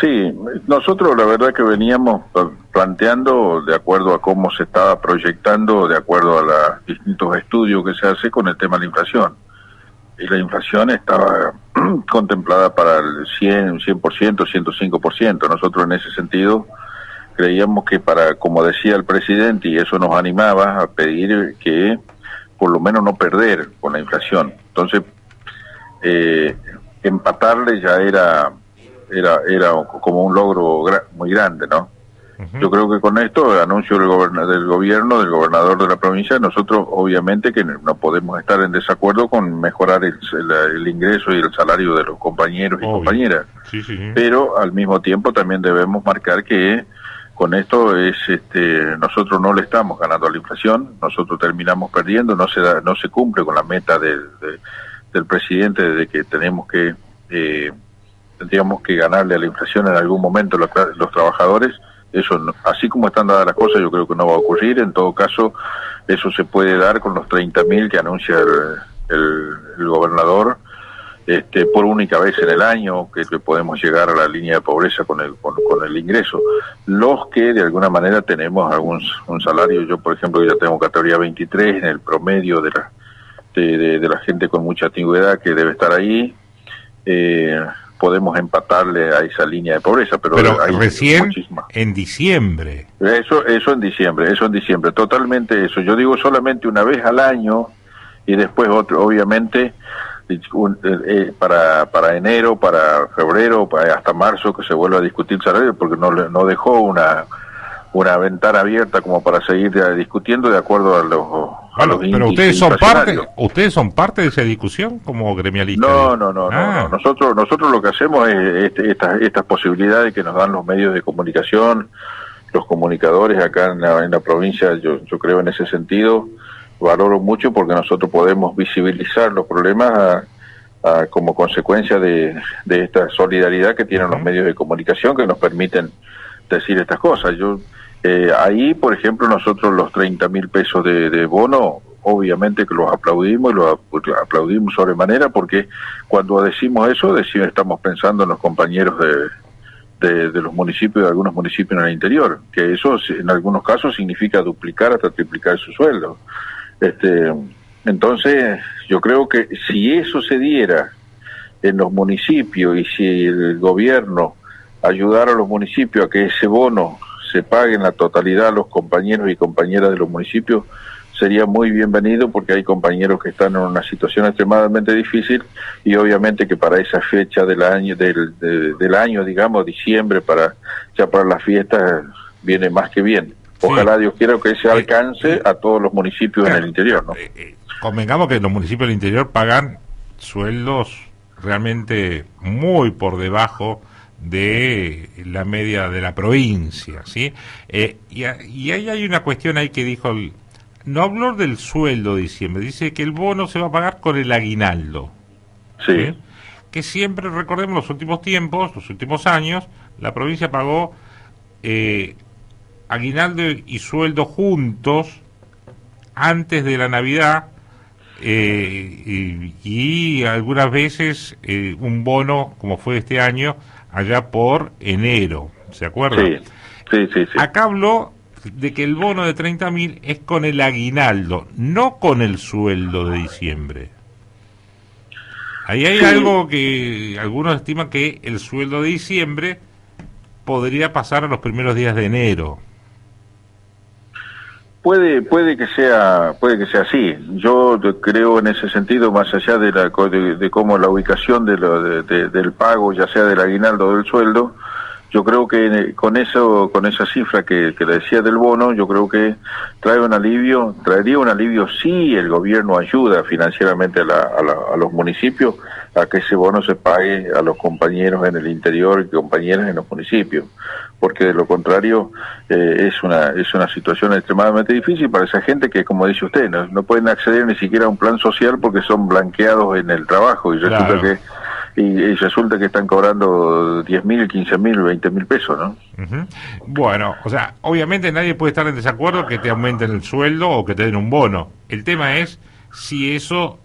Sí, nosotros la verdad que veníamos planteando de acuerdo a cómo se estaba proyectando, de acuerdo a los distintos estudios que se hace con el tema de la inflación. Y la inflación estaba contemplada para el 100%, 105%. Nosotros en ese sentido creíamos que para, como decía el presidente, y eso nos animaba a pedir que por lo menos no perder con la inflación. Entonces, empatarle ya era como un logro muy grande, ¿no? Yo creo que con esto, el anuncio del gobierno, del gobernador de la provincia, nosotros obviamente que no podemos estar en desacuerdo con mejorar el ingreso y el salario de los compañeros y compañeras. Sí, sí, sí. Pero al mismo tiempo también debemos marcar que con esto nosotros no le estamos ganando a la inflación, nosotros terminamos perdiendo, no se cumple con la meta del presidente de que tendríamos que ganarle a la inflación en algún momento los trabajadores. Eso, así como están dadas las cosas, yo creo que no va a ocurrir. En todo caso, eso se puede dar con los 30.000 que anuncia el gobernador por única vez en el año, que podemos llegar a la línea de pobreza con el ingreso. Los que de alguna manera tenemos un salario, yo por ejemplo ya tengo categoría 23 en el promedio de la gente con mucha antigüedad que debe estar ahí, podemos empatarle a esa línea de pobreza, pero hay recién en diciembre. Eso en diciembre, totalmente eso. Yo digo solamente una vez al año y después obviamente para enero, para febrero, hasta marzo que se vuelva a discutir el salario, porque no dejó una ventana abierta como para seguir discutiendo de acuerdo a los pero ustedes son parte de esa discusión como gremialistas. No. Nosotros lo que hacemos es estas posibilidades que nos dan los medios de comunicación, los comunicadores acá en la provincia. Yo creo en ese sentido, valoro mucho porque nosotros podemos visibilizar los problemas como consecuencia de esta solidaridad que tienen los medios de comunicación que nos permiten decir estas cosas. Ahí, por ejemplo, nosotros los 30.000 pesos de bono, obviamente que los aplaudimos y los aplaudimos sobremanera, porque cuando decimos eso, estamos pensando en los compañeros de los municipios, de algunos municipios en el interior, que eso en algunos casos significa duplicar hasta triplicar su sueldo. Entonces, yo creo que si eso se diera en los municipios y si el gobierno ayudara a los municipios a que ese bono se pague en la totalidad a los compañeros y compañeras de los municipios, sería muy bienvenido, porque hay compañeros que están en una situación extremadamente difícil y obviamente que para esa fecha del año, digamos, diciembre, ya para las fiestas, viene más que bien. Ojalá, Dios quiera, que se alcance a todos los municipios en el interior, ¿no? Convengamos que los municipios del interior pagan sueldos realmente muy por debajo de la media de la provincia, ¿sí? Y ahí hay una cuestión ahí que dijo, no habló del sueldo de diciembre, dice que el bono se va a pagar con el aguinaldo. Sí. Que siempre, recordemos, los últimos tiempos, los últimos años, la provincia pagó aguinaldo y sueldo juntos antes de la Navidad, y algunas veces un bono, como fue este año, allá por enero, ¿se acuerda? Sí. Acá habló de que el bono de 30.000 es con el aguinaldo, no con el sueldo de diciembre. Ahí hay algo que algunos estiman, que el sueldo de diciembre podría pasar a los primeros días de enero. Puede que sea así. Yo creo en ese sentido, más allá de cómo la ubicación del pago, ya sea del aguinaldo o del sueldo, yo creo que con esa cifra que le decía del bono, yo creo que traería un alivio si el gobierno ayuda financieramente a los municipios a que ese bono se pague a los compañeros en el interior y compañeras en los municipios, porque de lo contrario es una situación extremadamente difícil para esa gente que, como dice usted, no pueden acceder ni siquiera a un plan social porque son blanqueados en el trabajo y resulta que están cobrando 10.000, 15.000, 20.000 pesos, ¿no? Bueno, o sea, obviamente nadie puede estar en desacuerdo que te aumenten el sueldo o que te den un bono. El tema es si eso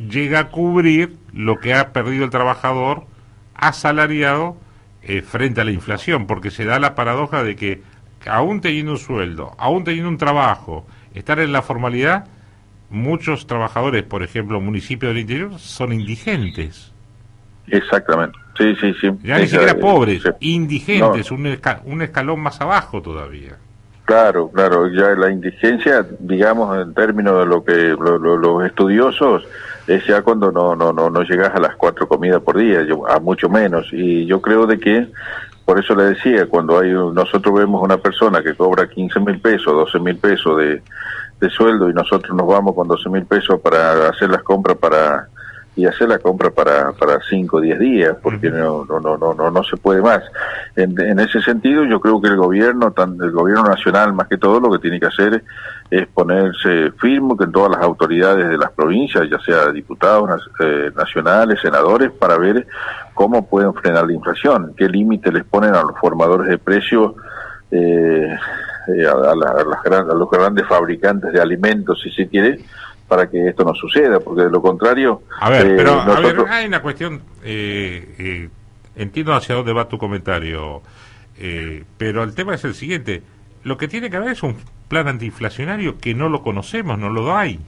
llega a cubrir lo que ha perdido el trabajador asalariado frente a la inflación, porque se da la paradoja de que aún teniendo un sueldo, aún teniendo un trabajo, estar en la formalidad, muchos trabajadores, por ejemplo, municipios del interior, son indigentes. Exactamente. Sí, sí, sí. Ya ni siquiera pobres, sí. Indigentes, no. Un escalón más abajo todavía. Claro, claro, ya la indigencia, digamos, en términos de lo que los estudiosos, es ya cuando no llegas a las 4 comidas por día, a mucho menos. Y yo creo de que, por eso le decía, cuando nosotros vemos una persona que cobra 15.000 pesos, 12.000 pesos de sueldo, y nosotros nos vamos con 12.000 pesos para hacer las compras para 5 o 10 días, porque no se puede más. En ese sentido, yo creo que el gobierno nacional, más que todo, lo que tiene que hacer es ponerse firme con todas las autoridades de las provincias, ya sea diputados nacionales, senadores, para ver cómo pueden frenar la inflación, qué límite les ponen a los formadores de precios, a los grandes fabricantes de alimentos, si se quiere, para que esto no suceda, porque de lo contrario... A ver, pero nosotros... hay una cuestión, entiendo hacia dónde va tu comentario, pero el tema es el siguiente: lo que tiene que haber es un plan antiinflacionario que no lo conocemos, no lo hay.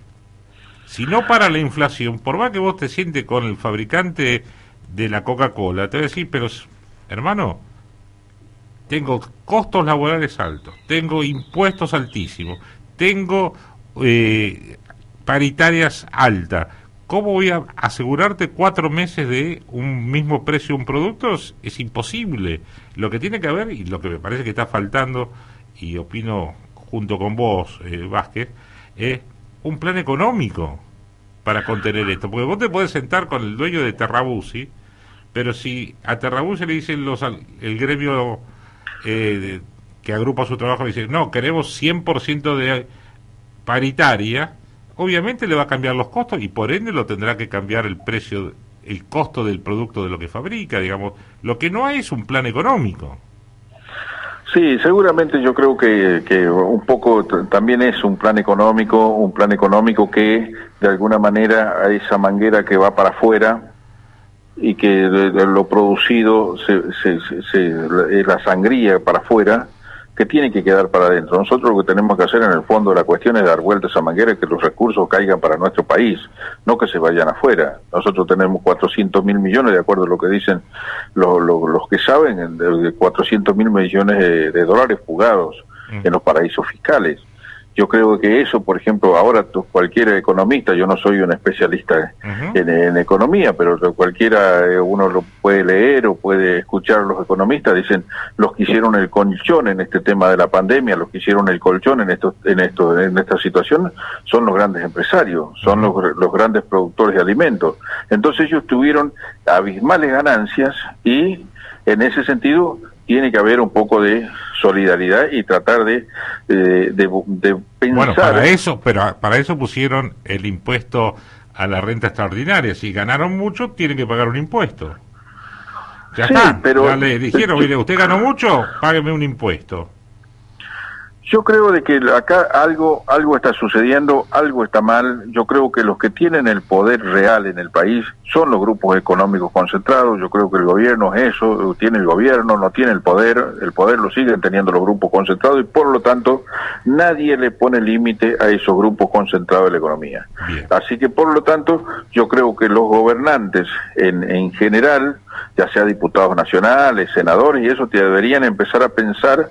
Si no para la inflación, por más que vos te sientes con el fabricante de la Coca-Cola, te va a decir, pero hermano, tengo costos laborales altos, tengo impuestos altísimos, tengo... paritarias altas. ¿Cómo voy a asegurarte 4 meses de un mismo precio de un producto? Es imposible. Lo que tiene que haber, y lo que me parece que está faltando, y opino junto con vos, Vázquez, es un plan económico para contener esto. Porque vos te podés sentar con el dueño de Terrabuzzi, pero si a Terrabuzzi le dicen el gremio que agrupa su trabajo, le dice, no, queremos 100% de paritaria, obviamente le va a cambiar los costos y por ende lo tendrá que cambiar el precio, el costo del producto de lo que fabrica, digamos. Lo que no hay es un plan económico. Sí, seguramente yo creo que un poco también es un plan económico que de alguna manera a esa manguera que va para afuera y que de lo producido es la sangría para afuera, que tiene que quedar para adentro. Nosotros lo que tenemos que hacer en el fondo de la cuestión es dar vuelta a esa manguera y que los recursos caigan para nuestro país, no que se vayan afuera. Nosotros tenemos 400.000 millones, de acuerdo a lo que dicen los que saben, de 400.000 millones de dólares fugados en los paraísos fiscales. Yo creo que eso, por ejemplo, ahora cualquier economista, yo no soy un especialista en economía, pero cualquiera, uno lo puede leer o puede escuchar a los economistas, dicen, los que hicieron el colchón en este tema de la pandemia, los que hicieron el colchón en esta situación, son los grandes empresarios, son los grandes productores de alimentos. Entonces ellos tuvieron abismales ganancias y, en ese sentido, tiene que haber un poco de solidaridad y tratar de pensar... Bueno, para eso pusieron el impuesto a la renta extraordinaria. Si ganaron mucho, tienen que pagar un impuesto. Ya sí, está, pero ya le dijeron, mire, usted ganó mucho, págueme un impuesto. Yo creo de que acá algo está sucediendo, algo está mal. Yo creo que los que tienen el poder real en el país son los grupos económicos concentrados. Yo creo que el gobierno es eso, tiene el gobierno, no tiene el poder lo siguen teniendo los grupos concentrados y por lo tanto nadie le pone límite a esos grupos concentrados de la economía. Bien. Así que por lo tanto yo creo que los gobernantes en general, ya sea diputados nacionales, senadores y eso, deberían empezar a pensar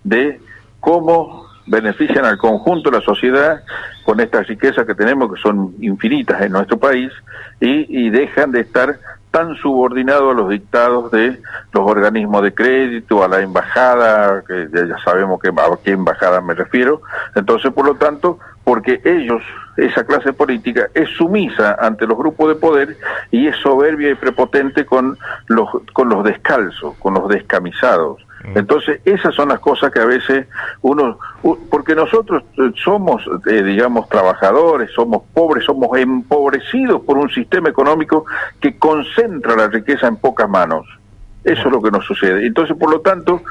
de cómo benefician al conjunto de la sociedad con estas riquezas que tenemos, que son infinitas en nuestro país, y dejan de estar tan subordinados a los dictados de los organismos de crédito, a la embajada, que ya sabemos a qué embajada me refiero. Entonces, por lo tanto, porque ellos, esa clase política, es sumisa ante los grupos de poder y es soberbia y prepotente con los descalzos, con los descamisados. Entonces, esas son las cosas que a veces porque nosotros somos, digamos, trabajadores, somos pobres, somos empobrecidos por un sistema económico que concentra la riqueza en pocas manos. Eso es lo que nos sucede. Entonces, por lo tanto,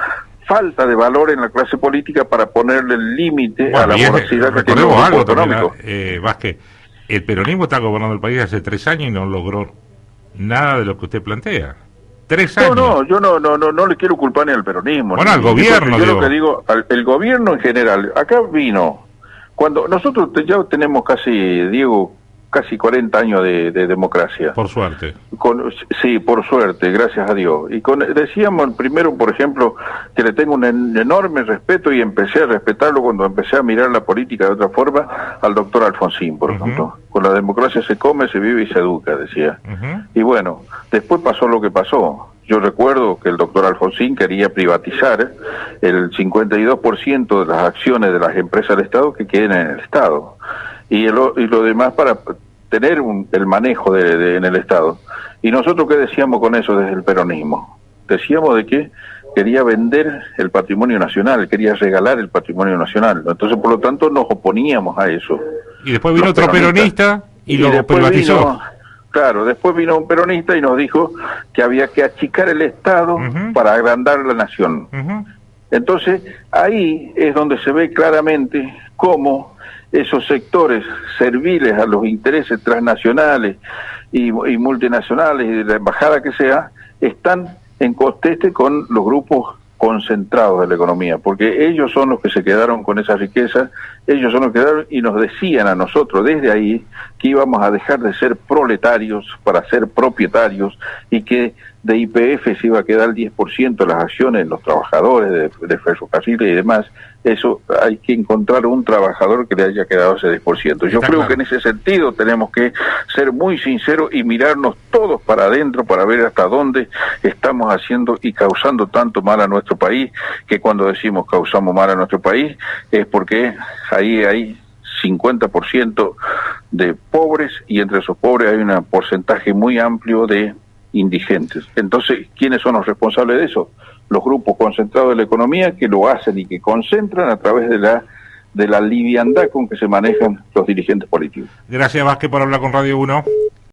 falta de valor en la clase política para ponerle el límite a la voracidad que tiene el grupo económico. Vázquez, el peronismo está gobernando el país hace 3 años y no logró nada de lo que usted plantea. 3 años. Yo no le quiero culpar ni al peronismo. Bueno, al gobierno. Yo lo que digo, el gobierno en general, acá vino, cuando nosotros ya tenemos casi 40 años de democracia. Por suerte. Sí, por suerte, gracias a Dios. Y decíamos primero, por ejemplo, que le tengo un enorme respeto y empecé a respetarlo cuando empecé a mirar la política de otra forma, al doctor Alfonsín, por ejemplo. Con la democracia se come, se vive y se educa, decía. Y bueno, después pasó lo que pasó. Yo recuerdo que el doctor Alfonsín quería privatizar el 52% de las acciones de las empresas del Estado que queden en el Estado. Y lo demás para tener el manejo en el Estado. ¿Y nosotros qué decíamos con eso desde el peronismo? Decíamos de que quería vender el patrimonio nacional, quería regalar el patrimonio nacional. Entonces, por lo tanto, nos oponíamos a eso. Y después vino otro peronista y lo privatizó. Después vino un peronista y nos dijo que había que achicar el Estado para agrandar la nación. Entonces, ahí es donde se ve claramente cómo esos sectores serviles a los intereses transnacionales y multinacionales y de la embajada que sea, están en conteste con los grupos concentrados de la economía, porque ellos son los que se quedaron con esa riqueza, ellos son los que quedaron y nos decían a nosotros desde ahí que íbamos a dejar de ser proletarios para ser propietarios y que de YPF se iba a quedar el 10% de las acciones en los trabajadores de ferrocarriles y demás. Eso hay que encontrar un trabajador que le haya quedado ese 10%. Yo creo que en ese sentido tenemos que ser muy sinceros y mirarnos todos para adentro para ver hasta dónde estamos haciendo y causando tanto mal a nuestro país, que cuando decimos causamos mal a nuestro país es porque ahí hay 50% de pobres y entre esos pobres hay un porcentaje muy amplio de indigentes. Entonces, ¿quiénes son los responsables de eso? Los grupos concentrados de la economía que lo hacen y que concentran a través de la liviandad con que se manejan los dirigentes políticos. Gracias, Vázquez, por hablar con Radio 1.